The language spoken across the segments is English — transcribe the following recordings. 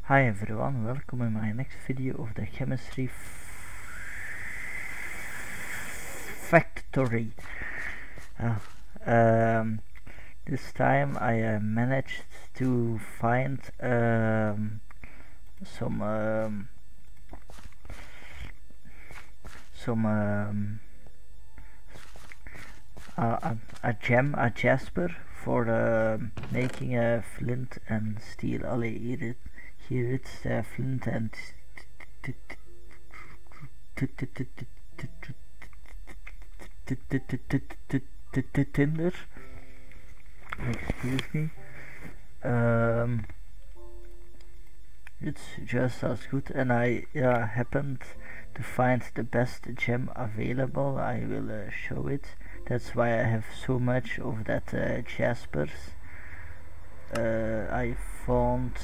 Hi everyone, welcome in my next video of the chemistry factory. This time I managed to find some a gem, a jasper for making a flint and steel. Here it's flint and tinder. Excuse me. It's just as good, and I happened to find the best gem available. I will show it. That's why I have so much of that jaspers. I found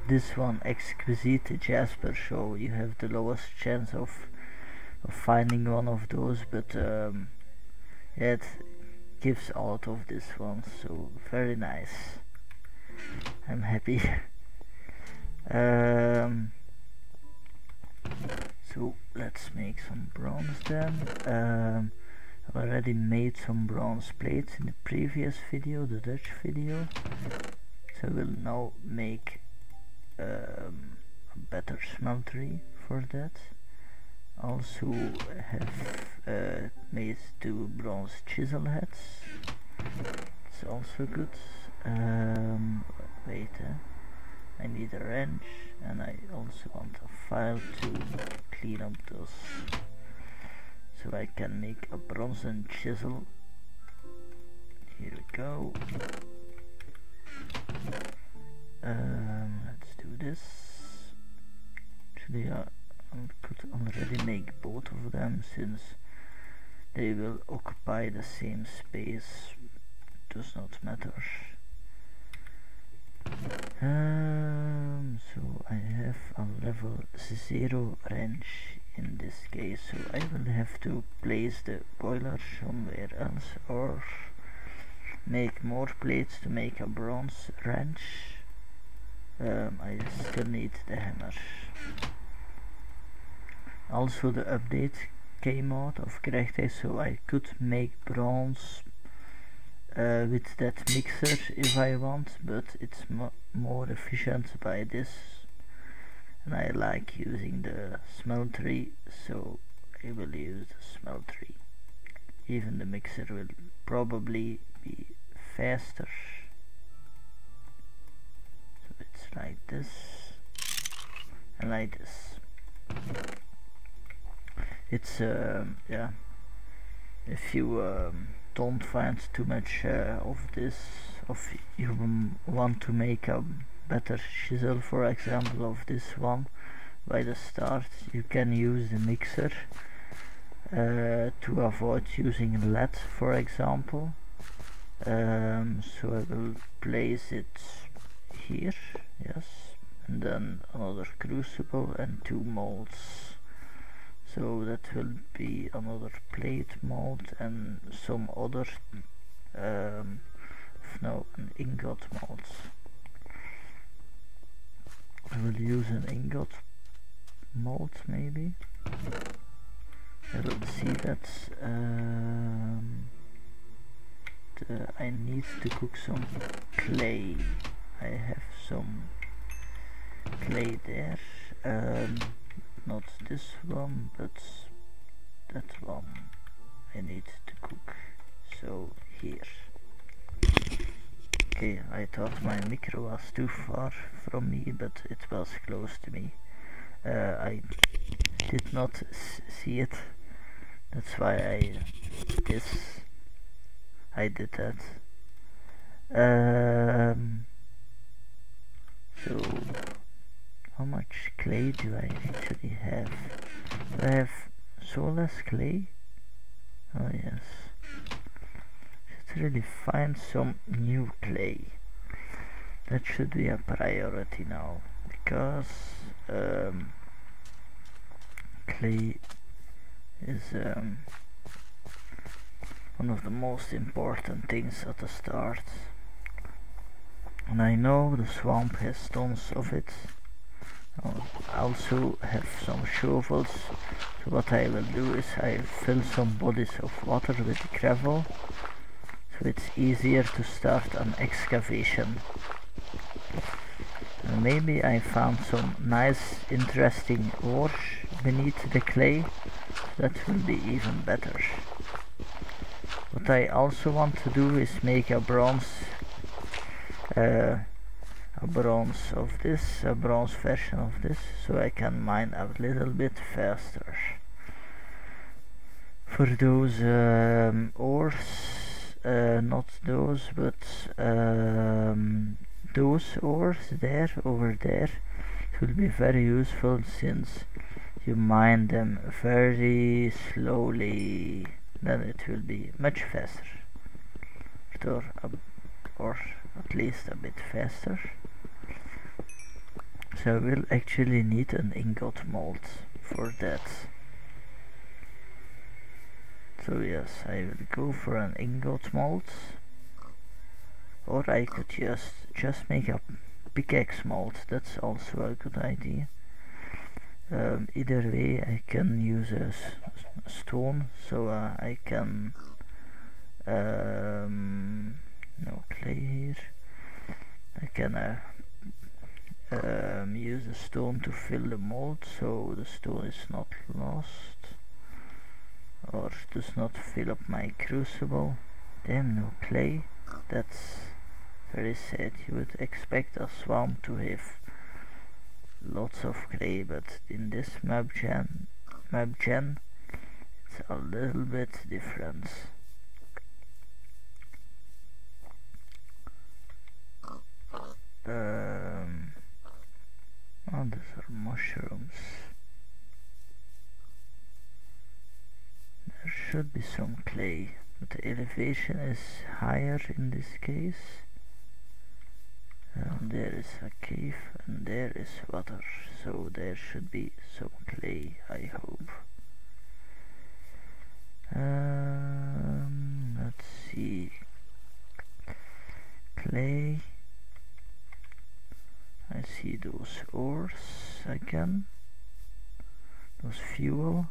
this one exquisite jasper, so you have the lowest chance of finding one of those, but it gives out of this one, so very nice. I'm happy. So let's make some bronze then. I already made some bronze plates in the previous video, the Dutch video, so I will now make a better smeltery for that. Also have made 2 bronze chisel heads. It's also good. Wait, I need a wrench, and I also want a file to clean up those, so I can make a bronze chisel. Here we go. Let's do this. Actually, I could already make both of them, since they will occupy the same space. Does not matter. So I have a level 0 wrench in this case, so I will have to place the boiler somewhere else, or make more plates to make a bronze wrench. I still need the hammer. Also, the update came out of Gerechtigheid, so I could make bronze with that mixer if I want, but it's more efficient by this, and I like using the smeltery, so I will use the smeltery. Even the mixer will probably be faster. So it's like this and like this. It's yeah, if you don't find too much of this, if you want to make a better chisel, for example, of this one by the start, you can use the mixer to avoid using lead, for example. So I will place it here, yes, and then another crucible and 2 molds. So that will be another plate mold and some other no, an ingot mold. I will use an ingot mold maybe. I will see that. I need to cook some clay. I have some clay there. Not this one, but that one I need to cook, so here. Okay, I thought my micro was too far from me, but it was close to me. I did not see it, that's why I did that. So how much clay do I actually have? Do I have so less clay? Oh yes. Should really find some new clay. That should be a priority now, because clay is one of the most important things at the start. And I know the swamp has tons of it, I also have some shovels, so what I will do is I fill some bodies of water with gravel, so it's easier to start an excavation. And maybe I found some nice interesting ore beneath the clay, that will be even better. What I also want to do is make a bronze of this, a bronze version of this, so I can mine a little bit faster. For those ores, not those, but those ores there, over there, it will be very useful since you mine them very slowly, then it will be much faster, or at least a bit faster. So we'll actually need an ingot mold for that. So yes, I will go for an ingot mold, or I could just make a pickaxe mold, that's also a good idea. Either way I can use a stone, so I can no clay here. I can use the stone to fill the mold, so the stone is not lost or does not fill up my crucible. Damn, no clay, that's very sad. You would expect a swamp to have lots of clay, but in this map gen it's a little bit different. Oh, these are mushrooms. There should be some clay, but the elevation is higher in this case. There is a cave and there is water, so there should be some clay, I hope. Let's see. Clay. I see those ores again. Those fuel,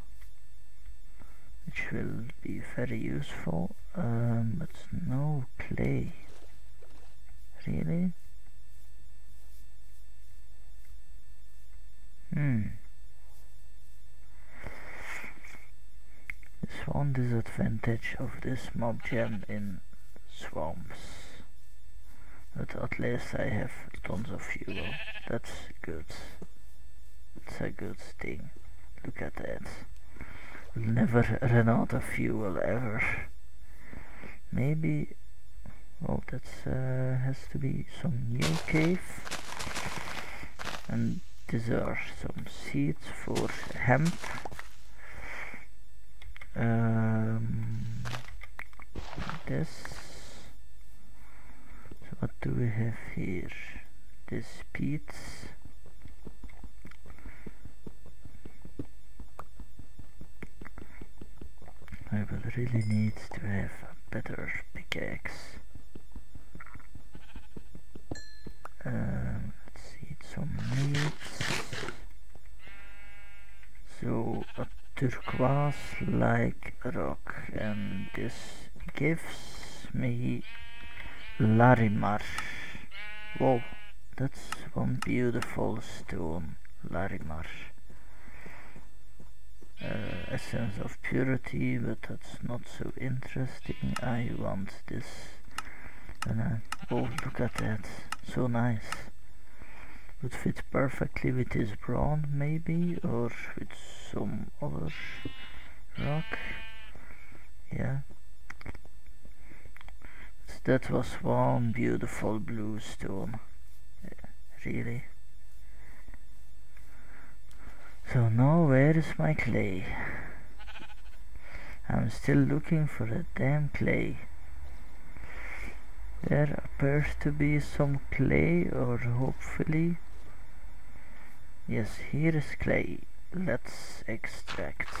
which will be very useful. But no clay. Really? There's one disadvantage of this mob gem in swamps, but at least I have tons of fuel. That's good. It's a good thing. Look at that. We'll never run out of fuel ever. Maybe, well, that has to be some new cave. And these are some seeds for hemp. This. So what do we have here? This peats. I will really need to have a better pickaxe. Let's see, some meats. So a turquoise-like rock, and this gives me Larimar. Whoa, that's one beautiful stone, Larimar. Essence of purity, but that's not so interesting. I want this. And oh, look at that, so nice. Would fit perfectly with this brown, maybe, or with some other rock. Yeah. That was one beautiful blue stone. Really. So now where is my clay? I'm still looking for that damn clay. There appears to be some clay, or hopefully. Yes, here is clay. Let's extract.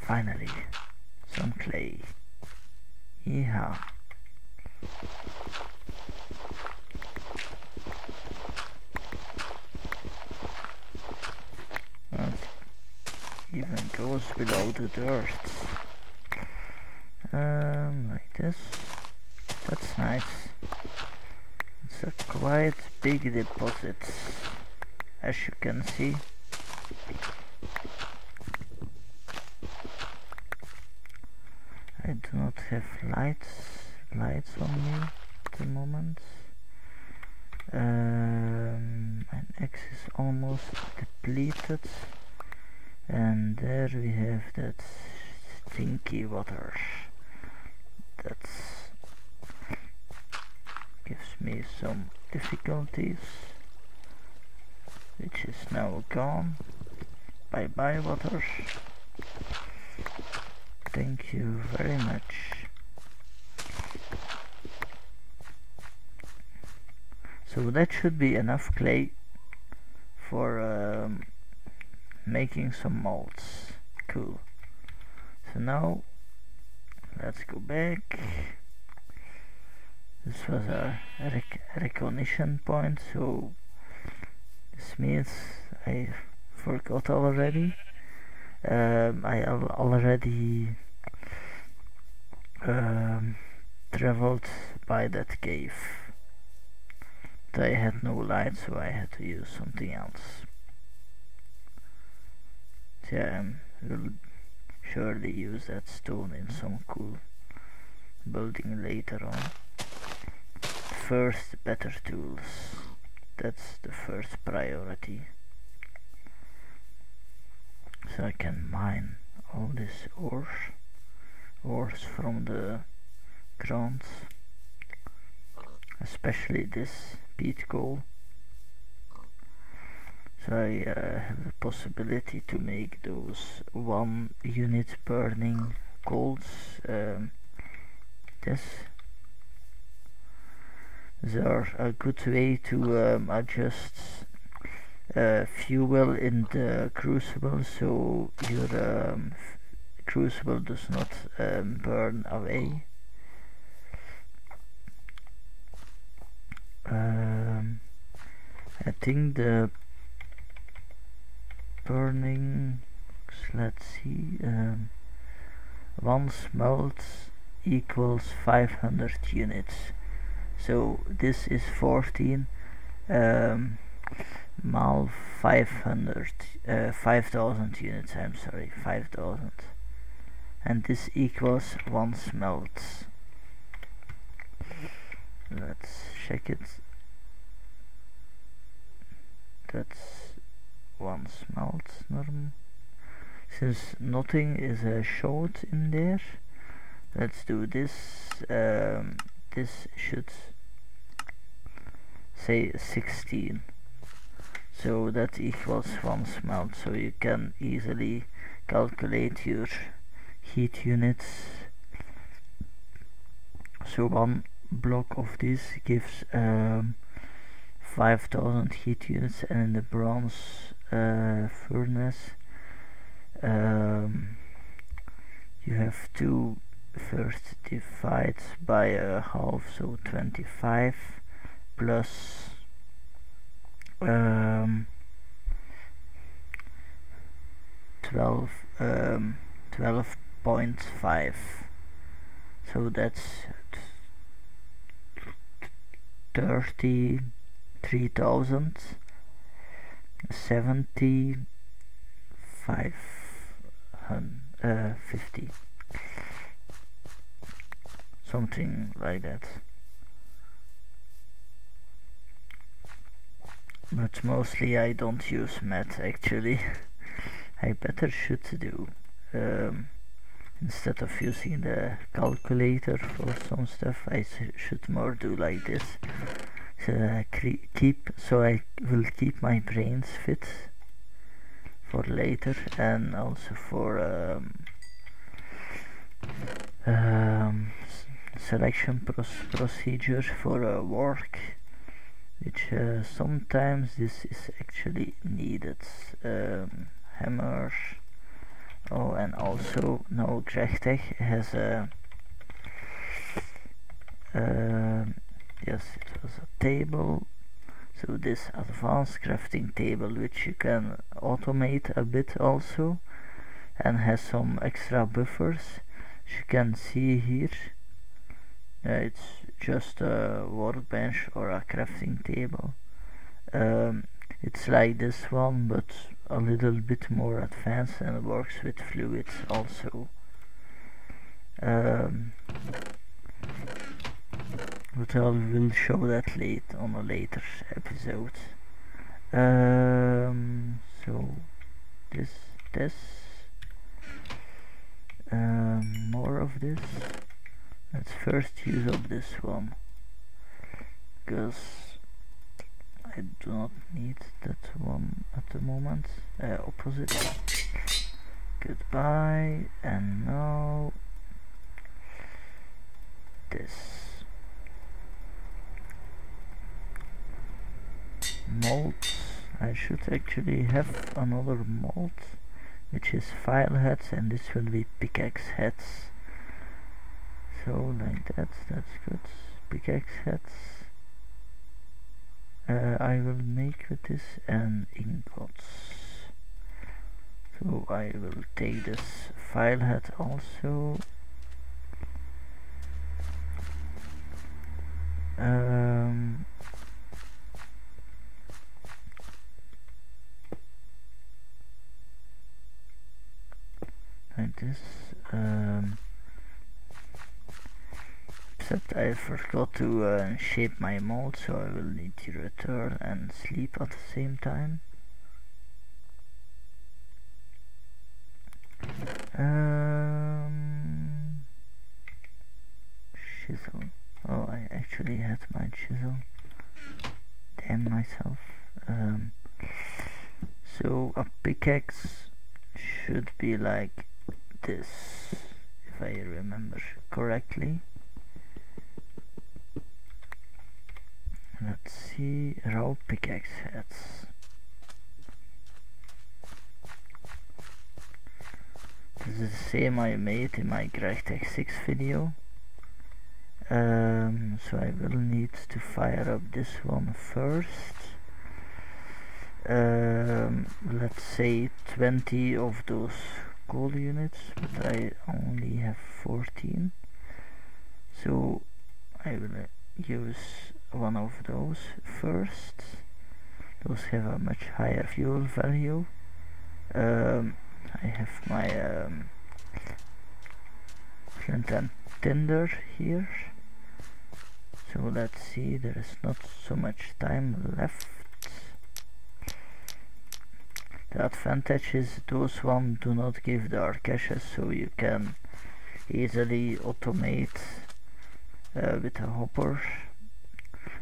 Finally, some clay. Yeehaw. goes below the dirt. Like this. That's nice. It's a quite big deposit, as you can see. I do not have lights on me at the moment. My axe is almost depleted, and there we have that stinky water. That gives me some difficulties, which is now gone. Bye bye water. Thank you very much. So that should be enough clay for making some molds. Cool. So now let's go back. This was a recognition point, so this means I forgot already. I already traveled by that cave. But I had no light, so I had to use something else. So yeah, we'll surely use that stone in some cool building later on. First, better tools. That's the first priority. So I can mine all these ores from the ground, especially this peat coal. So I have the possibility to make those 1 unit burning coals. These are a good way to adjust fuel in the crucible, so your crucible does not burn away. I think the burning, let's see, 1 smelt equals 500 units. So this is 14 mal 500, 5000 units, I'm sorry, 5000. And this equals 1 smelt. Let's check it. That's 1 smelt norm. Since nothing is showed in there, let's do this. This should say 16. So that equals 1 smelt, so you can easily calculate your heat units. So 1 block of this gives 5000 heat units, and in the bronze furnace you have to first divide by a half, so 25 plus 12.5, so that's 33,7550, something like that. But mostly I don't use math actually. I better should do. Instead of using the calculator for some stuff, I should more do like this. So I will keep my brains fit for later, and also for selection procedure for work, which sometimes this is actually needed. Hammers. Oh, and also no Grechtech has a yes, it was a table. So this advanced crafting table, which you can automate a bit also, and has some extra buffers. As you can see here, it's just a workbench or a crafting table. It's like this one, but a little bit more advanced and works with fluids also. But I will show that on a later episode. So this more of this. Let's first use up this one, because I do not need that one at the moment. Opposite. Goodbye. And now this mold. I should actually have another mold, which is file heads, and this will be pickaxe heads. So like that, that's good. Pickaxe heads. I will make with this and ingots. So I will take this file head also. Like this. Except I forgot to shape my mold, so I will need to return and sleep at the same time. Chisel. Oh, I actually had my chisel. Damn myself. So a pickaxe should be like this, if I remember correctly. Let's see, raw pickaxe heads. This is the same I made in my Greg 6 video. So I will need to fire up this one first. Let's say 20 of those coal units, but I only have 14. So I will use one of those first. Those have a much higher fuel value. I have my flint and tinder here. So let's see, there is not so much time left. The advantage is those ones do not give dark caches, so you can easily automate with a hopper.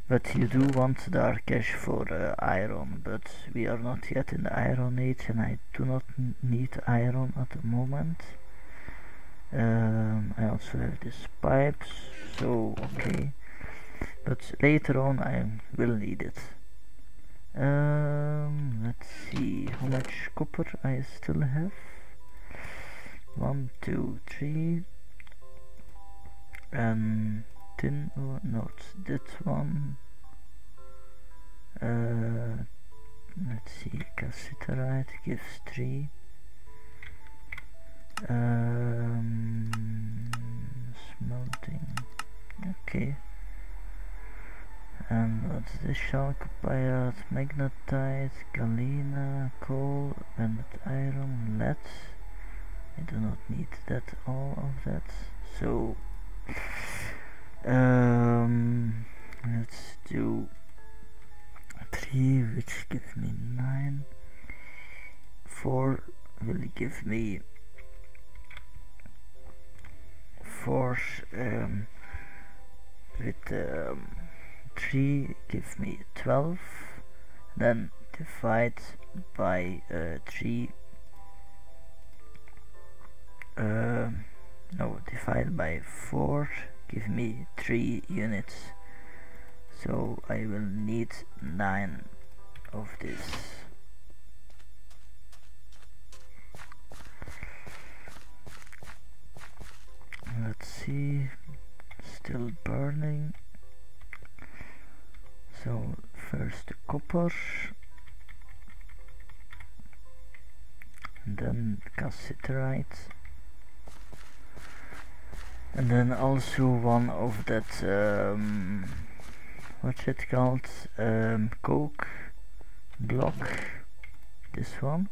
But you do want dark cache for iron, but we are not yet in the Iron Age and I do not need iron at the moment. I also have these pipes, so okay. But later on I will need it. Let's see how much copper I still have. 1, 2, 3. And tin, oh, not that one. Let's see, cassiterite gives 3. Smelting, okay. And what's this? Chalcopyrite, magnetite, galena, coal, banded iron, lead. I do not need that, all of that. So let's do 3, which gives me 9. 4 will give me 4 with 3 give me 12, then divide by 3, no, divide by 4, give me 3 units, so I will need 9 of this. Let's see, still burning. So first the copper, and then cassiterite. And then also one of that, what's it called, coke block, this one.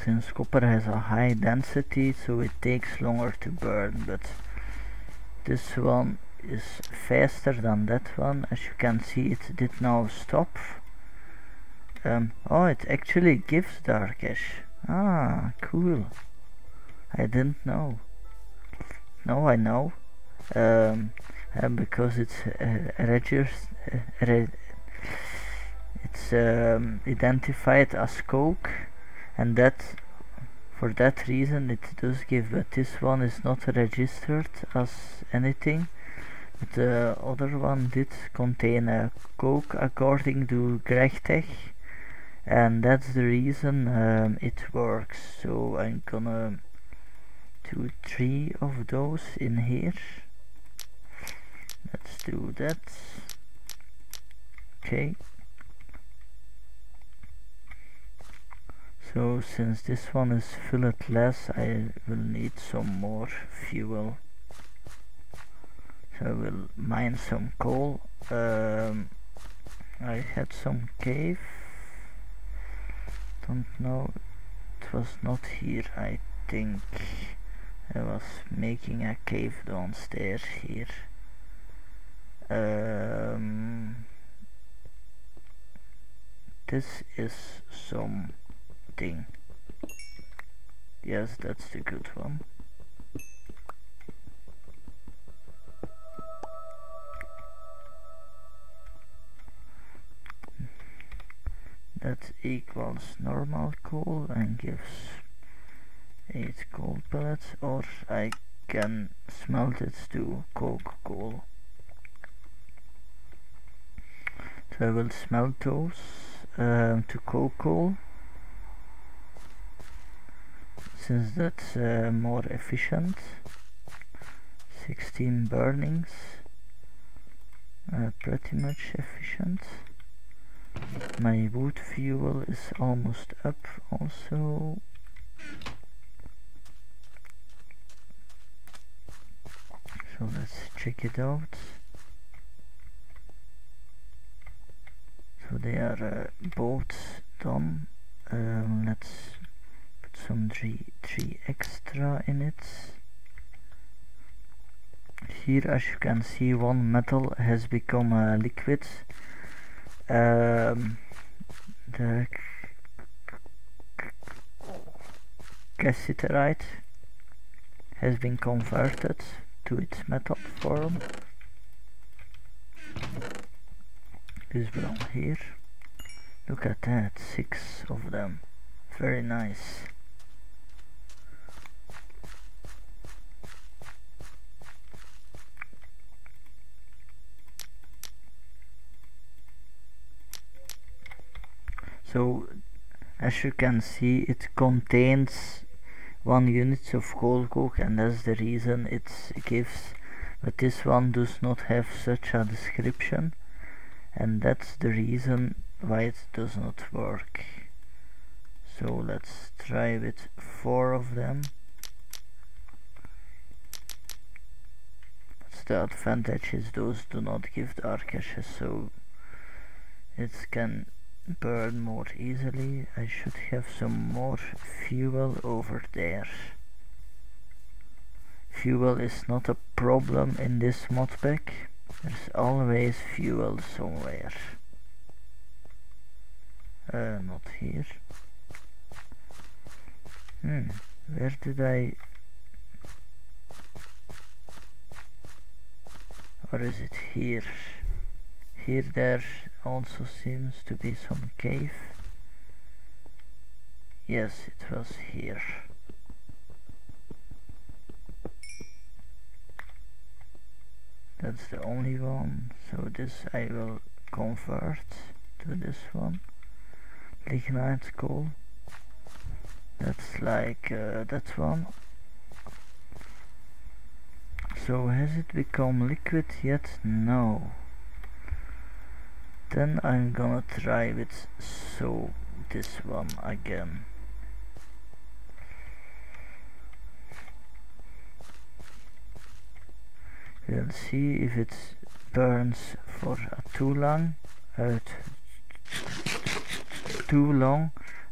Since copper has a high density, so it takes longer to burn, but this one is faster than that one. As you can see, it did now stop. Oh, it actually gives dark ash. Ah, cool. I didn't know. Now I know. Because it's identified as coke, and that for that reason it does give, but this one is not registered as anything. But the other one did contain a coke according to Grechtech, and that's the reason it works. So I'm gonna do 3 of those in here. Let's do that. Okay. So since this one is filletless, I will need some more fuel. So I will mine some coal. I had some cave. Don't know. It was not here, I think. I was making a cave downstairs here. This is something. Yes, that's the good one. That equals normal coal and gives 8 coal pellets, or I can smelt it to coke coal. So I will smelt those to coke coal, since that's more efficient. 16 burnings, pretty much efficient. My wood fuel is almost up also. So let's check it out. So they are both done. Let's put some 3 extra in it. Here, as you can see, one metal has become a liquid. The cassiterite has been converted to its metal form. This brown here. Look at that, 6 of them. Very nice. So, as you can see, it contains 1 unit of coal coke, and that's the reason it gives. But this one does not have such a description, and that's the reason why it does not work. So let's try with 4 of them. But the advantage is those do not give dark ashes, so it can burn more easily. I should have some more fuel over there. Fuel is not a problem in this modpack. There's always fuel somewhere. Not here. Where did I... Or is it here? Here there also seems to be some cave. Yes, it was here. That's the only one, so this I will convert to this one. Lignite coal. That's like that one. So has it become liquid yet? No. Then I'm gonna try with this one again. We'll see if it burns for too long. I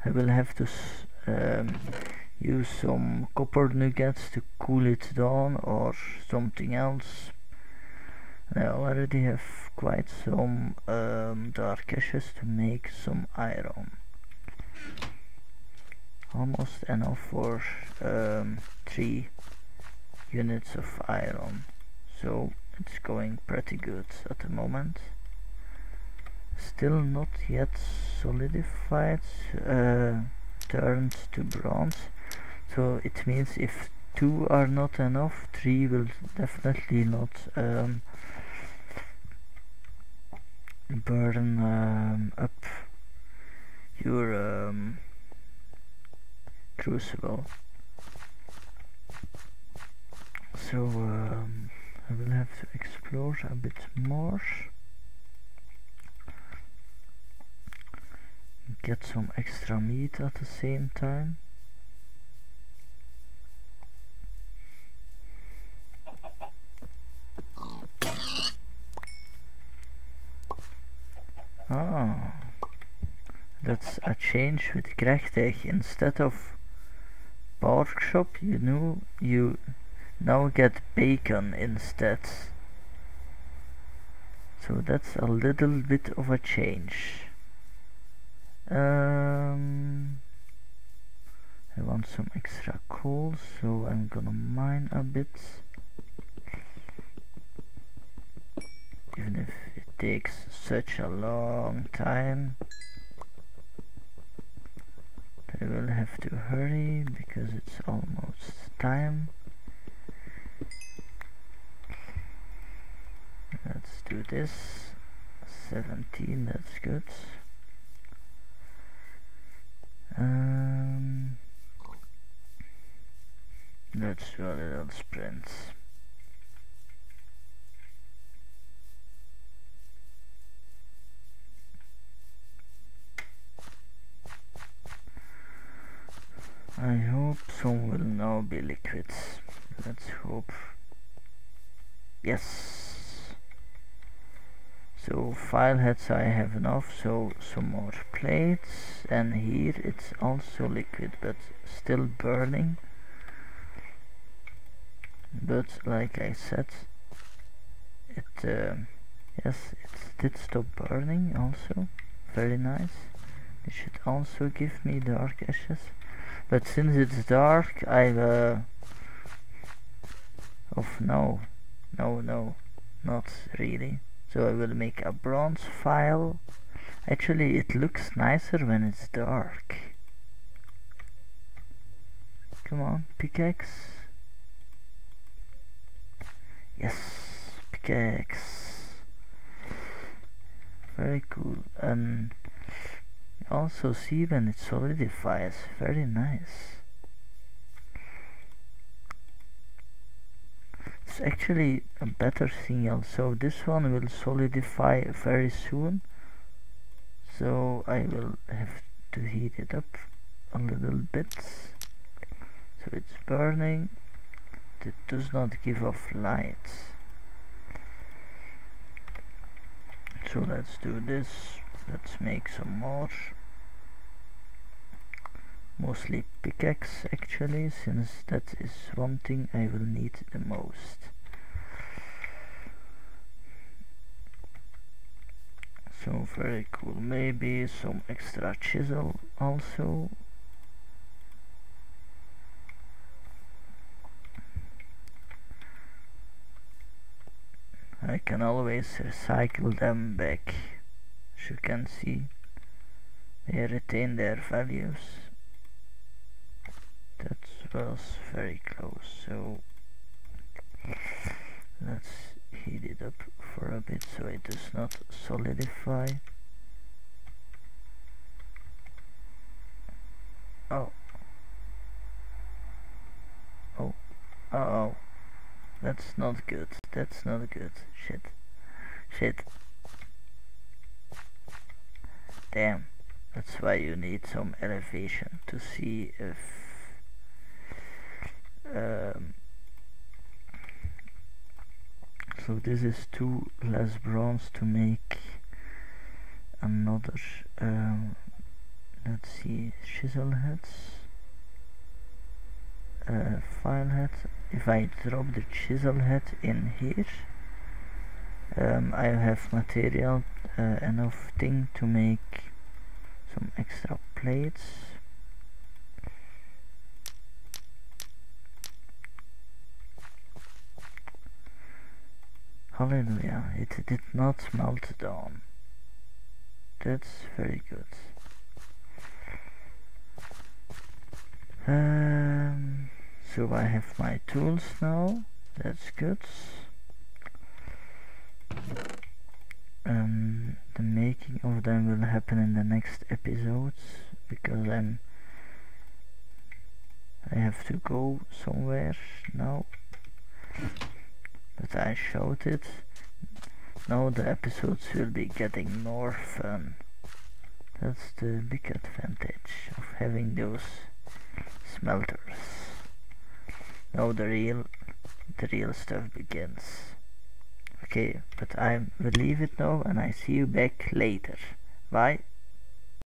will have to use some copper nuggets to cool it down or something else. I already have quite some dark ashes to make some iron. Almost enough for 3 units of iron. So it's going pretty good at the moment. Still not yet solidified, turned to bronze. So it means if 2 are not enough, 3 will definitely not burn up your crucible. So I will have to explore a bit more, get some extra meat at the same time. Ah, that's a change with Krechtig. Instead of pork chop, you now get bacon instead. So that's a little bit of a change. I want some extra coal, so I'm gonna mine a bit. Even if it takes such a long time, I will have to hurry because it's almost time. Let's do this. 17, that's good. Let's do a little sprint. I hope some will now be liquid. Let's hope. Yes. So file heads I have enough, so some more plates, and here it's also liquid but still burning. But like I said, it yes, it did stop burning also. Very nice. It should also give me dark ashes. But since it's dark, no, not really. So I will make a bronze file. Actually, it looks nicer when it's dark. Come on, pickaxe. Yes, pickaxe. Very cool. And also see when it solidifies. Very nice. It's actually a better signal. So this one will solidify very soon. So I will have to heat it up a little bit. So it's burning. It does not give off light. So let's do this. Let's make some more. Mostly pickaxe actually, since that is one thing I will need the most. So very cool. Maybe some extra chisel also. I can always recycle them back. As you can see, they retain their values. That was very close, so let's heat it up for a bit so it does not solidify. Oh, that's not good. That's not good. Shit. Damn. That's why you need some elevation to see if so this is 2 less bronze to make another let's see, chisel heads, file head. If I drop the chisel head in here, I have material enough thing to make some extra plates. Hallelujah, it did not melt down. That's very good. So I have my tools now, that's good. The making of them will happen in the next episodes, because I have to go somewhere now. But I showed it. Now the episodes will be getting more fun. That's the big advantage of having those smelters. Now the real stuff begins. Okay, but I will leave it now and I see you back later. Bye.